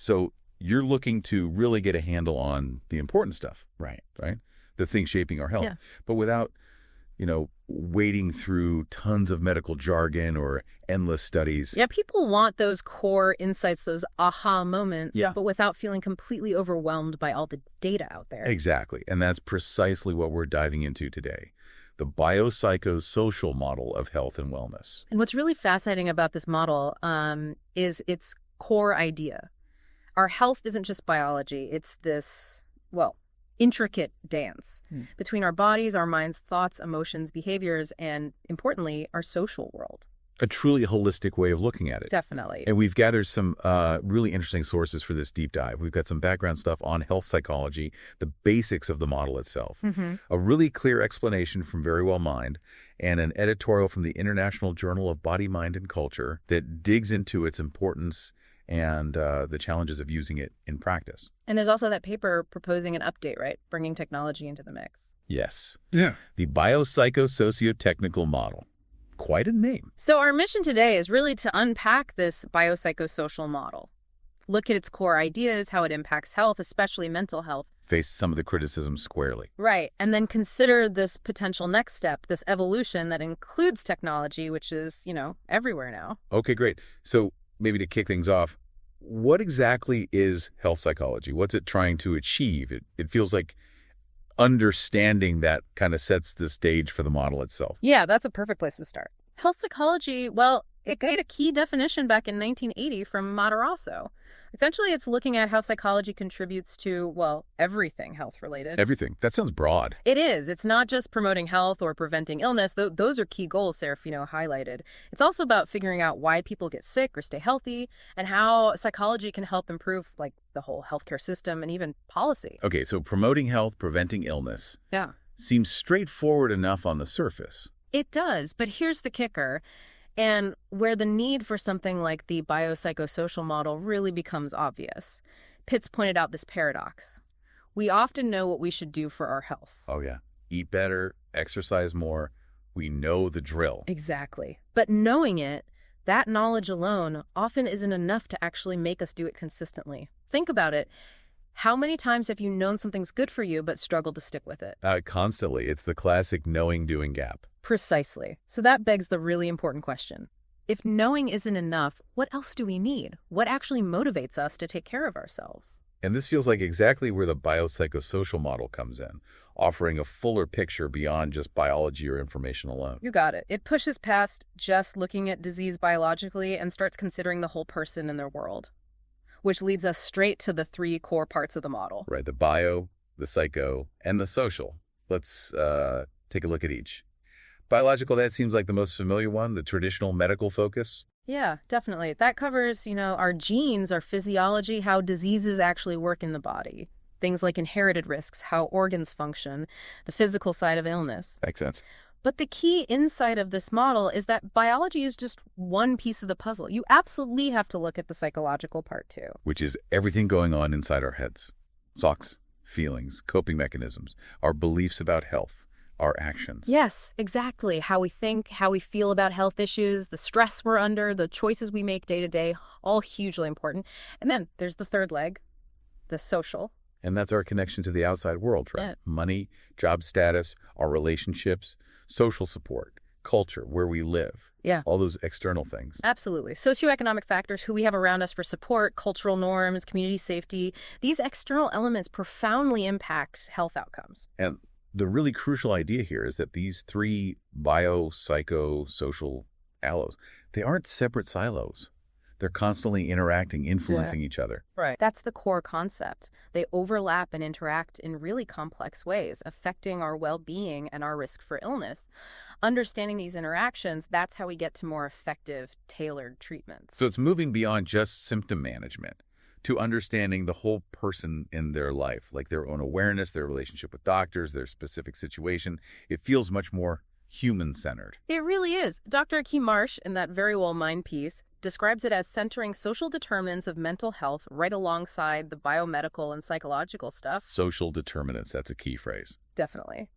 So you're looking to really get a handle on the important stuff, Right. right? The things shaping our health, Yeah. but without, wading through tons of medical jargon or endless studies. Yeah, people want those core insights, those aha moments, Yeah. but without feeling completely overwhelmed by all the data out there. Exactly. And that's precisely what we're diving into today. The Bio-Psychosocial Model of Health and Wellness. And what's really fascinating about this model is its core idea. Our health isn't just biology. It's this, intricate dance between our bodies, our minds, thoughts, emotions, behaviors, and importantly, our social world. A truly holistic way of looking at it. Definitely. And we've gathered some really interesting sources for this deep dive. We've got some background stuff on health psychology, the basics of the model itself, a really clear explanation from Verywell Mind, and an editorial from the International Journal of Body, Mind, and Culture that digs into its importance and the challenges of using it in practice. And there's also that paper proposing an update, right? Bringing technology into the mix. Yes. Yeah. The Bio-Psychosociotechnical Model. Quite a name. So our mission today is really to unpack this biopsychosocial model. Look at its core ideas, how it impacts health, especially mental health. Face some of the criticism squarely. Right. And then consider this potential next step, this evolution that includes technology, which is, everywhere now. Okay, great. So maybe to kick things off, what exactly is health psychology? What's it trying to achieve? It feels like understanding that kind of sets the stage for the model itself. Yeah, that's a perfect place to start. Health psychology, it got a key definition back in 1980 from Matarazzo. Essentially, it's looking at how psychology contributes to, everything health-related. Everything. That sounds broad. It is. It's not just promoting health or preventing illness. Those are key goals Serafino highlighted. It's also about figuring out why people get sick or stay healthy and how psychology can help improve, the whole healthcare system and even policy. Okay, so promoting health, preventing illness. Yeah. Seems straightforward enough on the surface. It does, but here's the kicker. And where the need for something like the biopsychosocial model really becomes obvious. Pitts pointed out this paradox. We often know what we should do for our health. Oh, yeah. Eat better, exercise more. We know the drill. Exactly. But knowing it, that knowledge alone often isn't enough to actually make us do it consistently. Think about it. How many times have you known something's good for you but struggled to stick with it? Constantly. It's the classic knowing-doing gap. Precisely. So that begs the really important question. If knowing isn't enough, what else do we need? What actually motivates us to take care of ourselves? And this feels like exactly where the biopsychosocial model comes in, offering a fuller picture beyond just biology or information alone. You got it. It pushes past just looking at disease biologically and starts considering the whole person in their world, which leads us straight to the three core parts of the model. Right, the bio, the psycho, and the social. Let's take a look at each. Biological, that seems like the most familiar one, the traditional medical focus. Yeah, definitely. That covers, our genes, our physiology, how diseases actually work in the body. Things like inherited risks, how organs function, the physical side of illness. Makes sense. But the key insight of this model is that biology is just one piece of the puzzle. You absolutely have to look at the psychological part too. Which is everything going on inside our heads. Thoughts, feelings, coping mechanisms, our beliefs about health. Our actions. Yes, exactly. How we think, how we feel about health issues, the stress we're under, the choices we make day to day, all hugely important. And then there's the third leg, the social. And that's our connection to the outside world, right? Yeah. Money, job status, our relationships, social support, culture, where we live. Yeah. All those external things. Absolutely. Socioeconomic factors, who we have around us for support, cultural norms, community safety. These external elements profoundly impact health outcomes. And the really crucial idea here is that these three biopsychosocial allos, they aren't separate silos. They're constantly interacting, influencing each other. Right. That's the core concept. They overlap and interact in really complex ways, affecting our well-being and our risk for illness. Understanding these interactions, that's how we get to more effective, tailored treatments. So it's moving beyond just symptom management to understanding the whole person in their life, like their own awareness, their relationship with doctors, their specific situation. It feels much more human-centered. It really is. Dr. Akeem Marsh, in that Verywell Mind piece, describes it as centering social determinants of mental health right alongside the biomedical and psychological stuff. Social determinants, that's a key phrase. Definitely.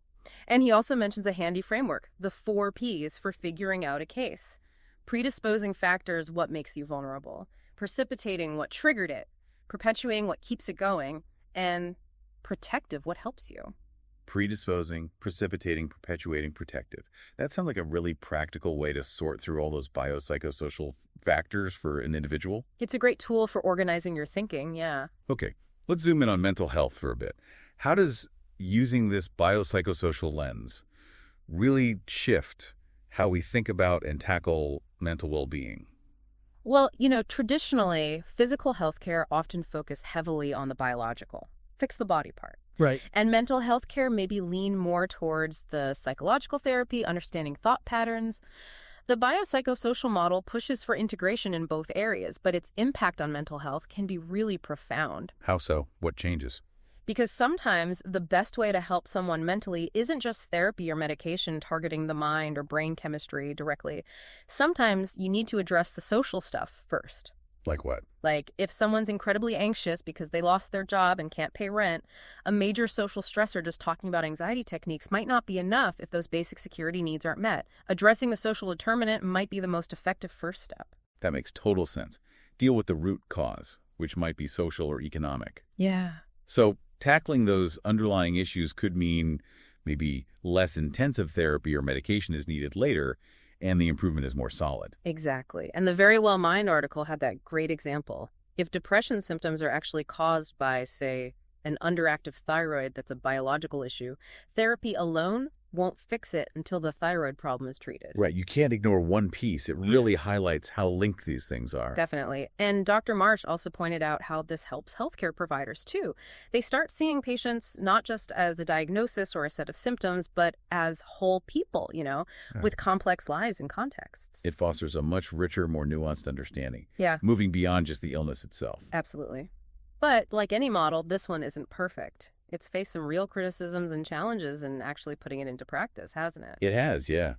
And he also mentions a handy framework, the 4 Ps for figuring out a case. Predisposing factors, what makes you vulnerable. Precipitating, what triggered it. perpetuating what keeps it going, and protective, what helps you. Predisposing, precipitating, perpetuating, protective. That sounds like a really practical way to sort through all those biopsychosocial factors for an individual. It's a great tool for organizing your thinking, yeah. Okay, let's zoom in on mental health for a bit. How does using this biopsychosocial lens really shift how we think about and tackle mental well-being? Well, traditionally, physical health care often focus heavily on the biological, fix the body part. Right. And mental health care maybe lean more towards the psychological therapy, understanding thought patterns. The biopsychosocial model pushes for integration in both areas, but its impact on mental health can be really profound. How so? What changes? Because sometimes the best way to help someone mentally isn't just therapy or medication targeting the mind or brain chemistry directly. Sometimes you need to address the social stuff first. Like what? Like, if someone's incredibly anxious because they lost their job and can't pay rent, a major social stressor just talking about anxiety techniques might not be enough if those basic security needs aren't met. Addressing the social determinant might be the most effective first step. That makes total sense. Deal with the root cause, which might be social or economic. Yeah. So tackling those underlying issues could mean maybe less intensive therapy or medication is needed later, and the improvement is more solid. Exactly. And the Very Well Mind article had that great example. If depression symptoms are actually caused by, say, an underactive thyroid that's a biological issue, therapy alone won't fix it until the thyroid problem is treated. Right. You can't ignore one piece. It really highlights how linked these things are. Definitely. And Dr. Marsh also pointed out how this helps healthcare providers, too. They start seeing patients not just as a diagnosis or a set of symptoms, but as whole people, with complex lives and contexts. It fosters a much richer, more nuanced understanding. Yeah. Moving beyond just the illness itself. Absolutely. But like any model, this one isn't perfect. It's faced some real criticisms and challenges in actually putting it into practice, hasn't it? It has, yeah.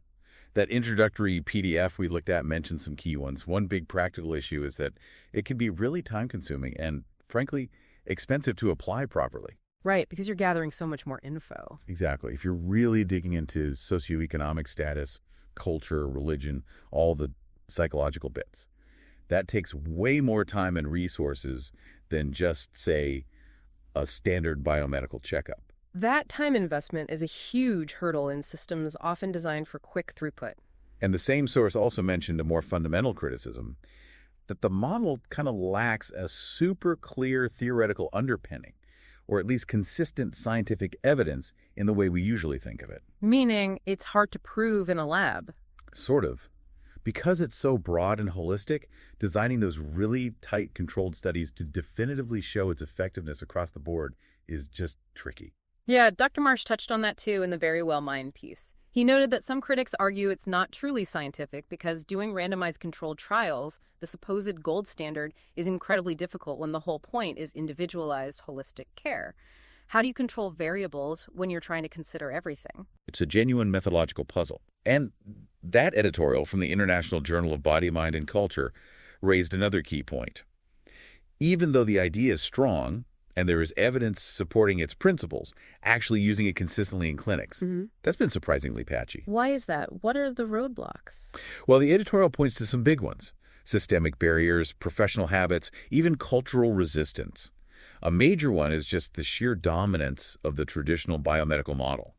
That introductory PDF we looked at mentioned some key ones. One big practical issue is that it can be really time-consuming and, frankly, expensive to apply properly. Right, because you're gathering so much more info. Exactly. If you're really digging into socioeconomic status, culture, religion, all the psychological bits, that takes way more time and resources than just, say, a standard biomedical checkup. That time investment is a huge hurdle in systems often designed for quick throughput. And the same source also mentioned a more fundamental criticism, that the model kind of lacks a super clear theoretical underpinning, or at least consistent scientific evidence in the way we usually think of it. Meaning it's hard to prove in a lab. Sort of. Because it's so broad and holistic, designing those really tight controlled studies to definitively show its effectiveness across the board is just tricky. Yeah, Dr. Marsh touched on that too in the Very Well Mind piece. He noted that some critics argue it's not truly scientific because doing randomized controlled trials, the supposed gold standard, is incredibly difficult when the whole point is individualized holistic care. How do you control variables when you're trying to consider everything? It's a genuine methodological puzzle. And that editorial from the International Journal of Body, Mind, and Culture raised another key point. Even though the idea is strong, and there is evidence supporting its principles, actually using it consistently in clinics, that's been surprisingly patchy. Why is that? What are the roadblocks? Well, the editorial points to some big ones: systemic barriers, professional habits, even cultural resistance. A major one is just the sheer dominance of the traditional biomedical model.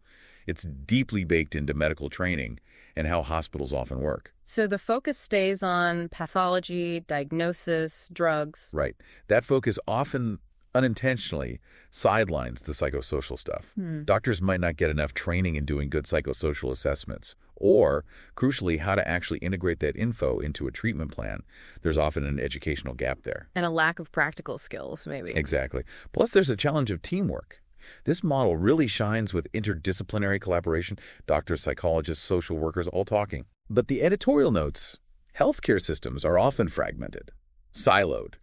It's deeply baked into medical training and how hospitals often work. So the focus stays on pathology, diagnosis, drugs. Right. That focus often unintentionally sidelines the psychosocial stuff. Doctors might not get enough training in doing good psychosocial assessments, or, crucially, how to actually integrate that info into a treatment plan. There's often an educational gap there. And a lack of practical skills, maybe. Exactly. Plus, there's a challenge of teamwork. This model really shines with interdisciplinary collaboration, doctors, psychologists, social workers, all talking. But the editorial notes, healthcare systems are often fragmented, siloed.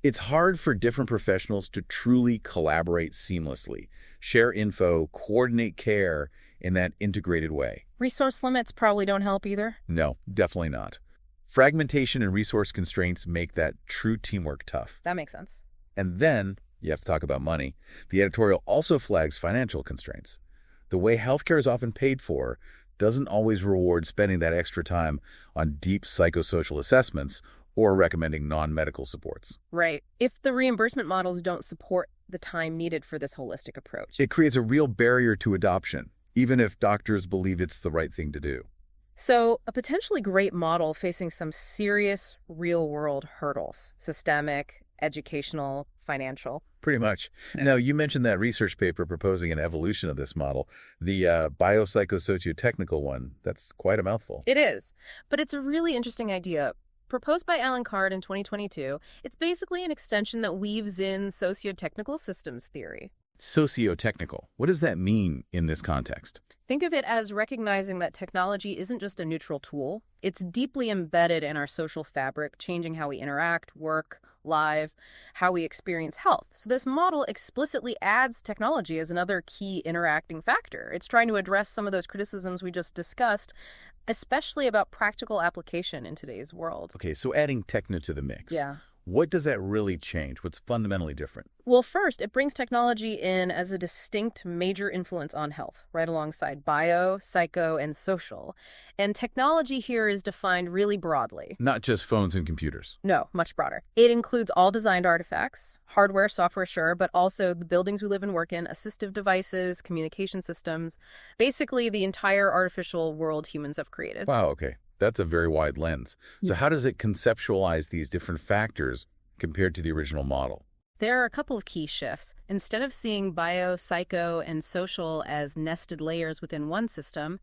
It's hard for different professionals to truly collaborate seamlessly, share info, coordinate care in that integrated way. Resource limits probably don't help either. No, definitely not. Fragmentation and resource constraints make that true teamwork tough. That makes sense. And then you have to talk about money. The editorial also flags financial constraints. The way healthcare is often paid for doesn't always reward spending that extra time on deep psychosocial assessments or recommending non-medical supports. Right. If the reimbursement models don't support the time needed for this holistic approach. It creates a real barrier to adoption, even if doctors believe it's the right thing to do. So, a potentially great model facing some serious real-world hurdles, systemic, educational, financial. Pretty much. Now, you mentioned that research paper proposing an evolution of this model, the Bio-Psychosocial one. That's quite a mouthful. It is, but it's a really interesting idea. Proposed by Alan Card in 2022, it's basically an extension that weaves in socio-technical systems theory. Socio-technical. What does that mean in this context? Think of it as recognizing that technology isn't just a neutral tool. It's deeply embedded in our social fabric, changing how we interact, work, live, how we experience health. So this model explicitly adds technology as another key interacting factor. It's trying to address some of those criticisms we just discussed, especially about practical application in today's world. Okay, so adding techno to the mix. Yeah. What does that really change? What's fundamentally different? Well, first, it brings technology in as a distinct major influence on health, right alongside bio, psycho, and social. And technology here is defined really broadly. Not just phones and computers. No, much broader. It includes all designed artifacts, hardware, software, sure, but also the buildings we live and work in, assistive devices, communication systems, basically the entire artificial world humans have created. Wow, okay. That's a very wide lens. So how does it conceptualize these different factors compared to the original model? There are a couple of key shifts. Instead of seeing bio, psycho, and social as nested layers within one system,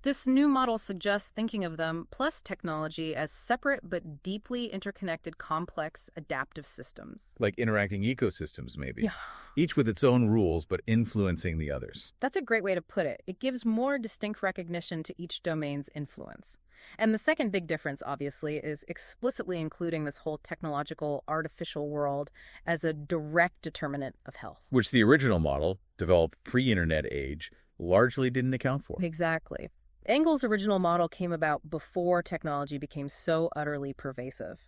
this new model suggests thinking of them, plus technology, as separate but deeply interconnected, complex, adaptive systems. Like interacting ecosystems, maybe. Yeah. Each with its own rules, but influencing the others. That's a great way to put it. It gives more distinct recognition to each domain's influence. And the second big difference, obviously, is explicitly including this whole technological, artificial world as a direct determinant of health. Which the original model, developed pre-internet age, largely didn't account for. Exactly. Engel's original model came about before technology became so utterly pervasive.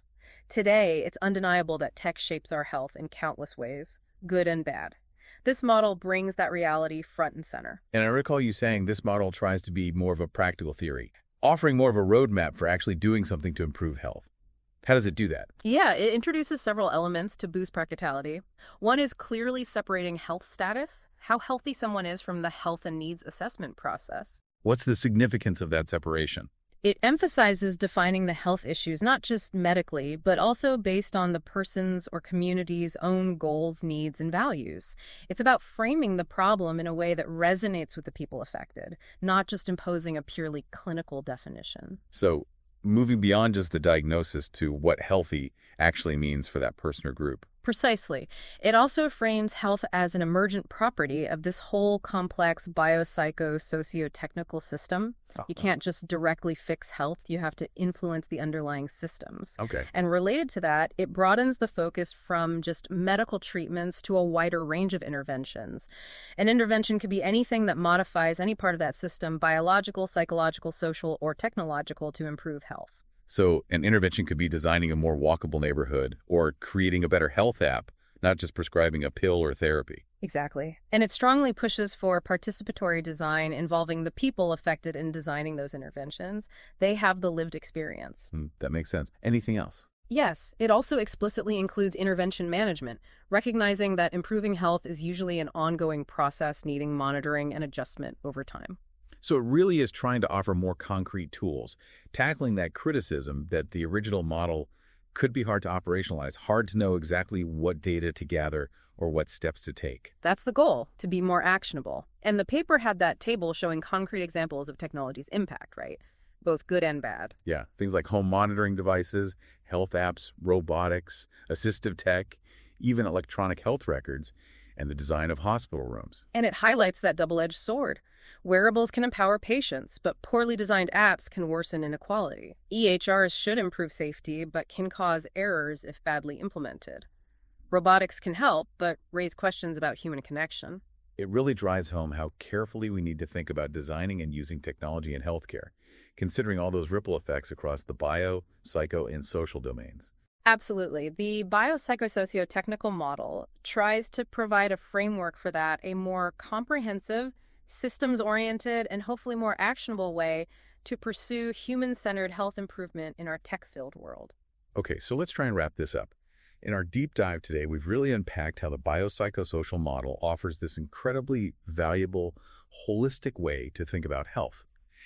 Today, it's undeniable that tech shapes our health in countless ways, good and bad. This model brings that reality front and center. And I recall you saying this model tries to be more of a practical theory, offering more of a roadmap for actually doing something to improve health. How does it do that? Yeah, it introduces several elements to boost practicality. One is clearly separating health status, how healthy someone is, from the health and needs assessment process. What's the significance of that separation? It emphasizes defining the health issues, not just medically, but also based on the person's or community's own goals, needs, and values. It's about framing the problem in a way that resonates with the people affected, not just imposing a purely clinical definition. So, moving beyond just the diagnosis to what healthy actually means for that person or group. Precisely. It also frames health as an emergent property of this whole complex bio-psycho-socio-technical system. You can't just directly fix health. You have to influence the underlying systems. Okay. And related to that, it broadens the focus from just medical treatments to a wider range of interventions. An intervention could be anything that modifies any part of that system, biological, psychological, social, or technological, to improve health. So an intervention could be designing a more walkable neighborhood or creating a better health app, not just prescribing a pill or therapy. Exactly. And it strongly pushes for participatory design involving the people affected in designing those interventions. They have the lived experience. That makes sense. Anything else? Yes, it also explicitly includes intervention management, recognizing that improving health is usually an ongoing process needing monitoring and adjustment over time. So it really is trying to offer more concrete tools, tackling that criticism that the original model could be hard to operationalize, hard to know exactly what data to gather or what steps to take. That's the goal, to be more actionable. And the paper had that table showing concrete examples of technology's impact, right? Both good and bad. Yeah, things like home monitoring devices, health apps, robotics, assistive tech, even electronic health records, and the design of hospital rooms. And it highlights that double-edged sword. Wearables can empower patients, but poorly designed apps can worsen inequality. EHRs should improve safety, but can cause errors if badly implemented. Robotics can help, but raise questions about human connection. It really drives home how carefully we need to think about designing and using technology in healthcare, considering all those ripple effects across the bio, psycho, and social domains. Absolutely. The biopsychosociotechnical model tries to provide a framework for that, a more comprehensive, systems-oriented, and hopefully more actionable way to pursue human-centered health improvement in our tech-filled world. Okay, so let's try and wrap this up. In our deep dive today, we've really unpacked how the biopsychosocial model offers this incredibly valuable, holistic way to think about health.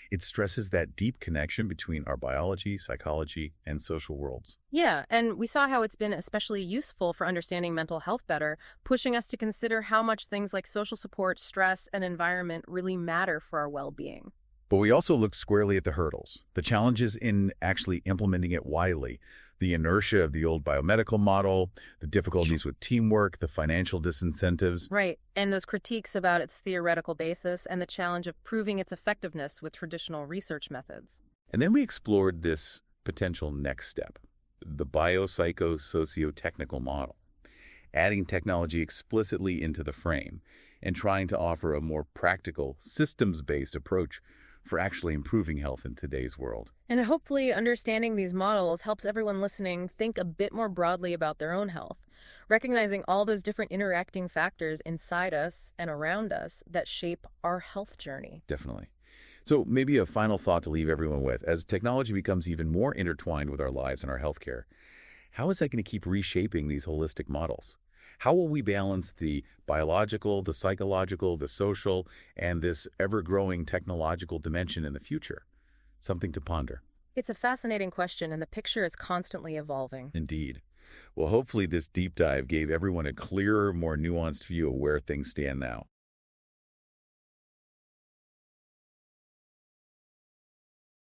It stresses that deep connection between our biology, psychology, and social worlds. Yeah, and we saw how it's been especially useful for understanding mental health better, pushing us to consider how much things like social support, stress, and environment really matter for our well-being. But we also looked squarely at the hurdles, the challenges in actually implementing it widely, the inertia of the old biomedical model, the difficulties with teamwork, the financial disincentives. Right, and those critiques about its theoretical basis and the challenge of proving its effectiveness with traditional research methods. And then we explored this potential next step, the biopsychosociotechnical model, adding technology explicitly into the frame and trying to offer a more practical, systems-based approach for actually improving health in today's world. And hopefully, understanding these models helps everyone listening think a bit more broadly about their own health, recognizing all those different interacting factors inside us and around us that shape our health journey. Definitely. So maybe a final thought to leave everyone with. As technology becomes even more intertwined with our lives and our healthcare, how is that going to keep reshaping these holistic models? How will we balance the biological, the psychological, the social, and this ever-growing technological dimension in the future? Something to ponder. It's a fascinating question, and the picture is constantly evolving. Indeed. Well, hopefully this deep dive gave everyone a clearer, more nuanced view of where things stand now.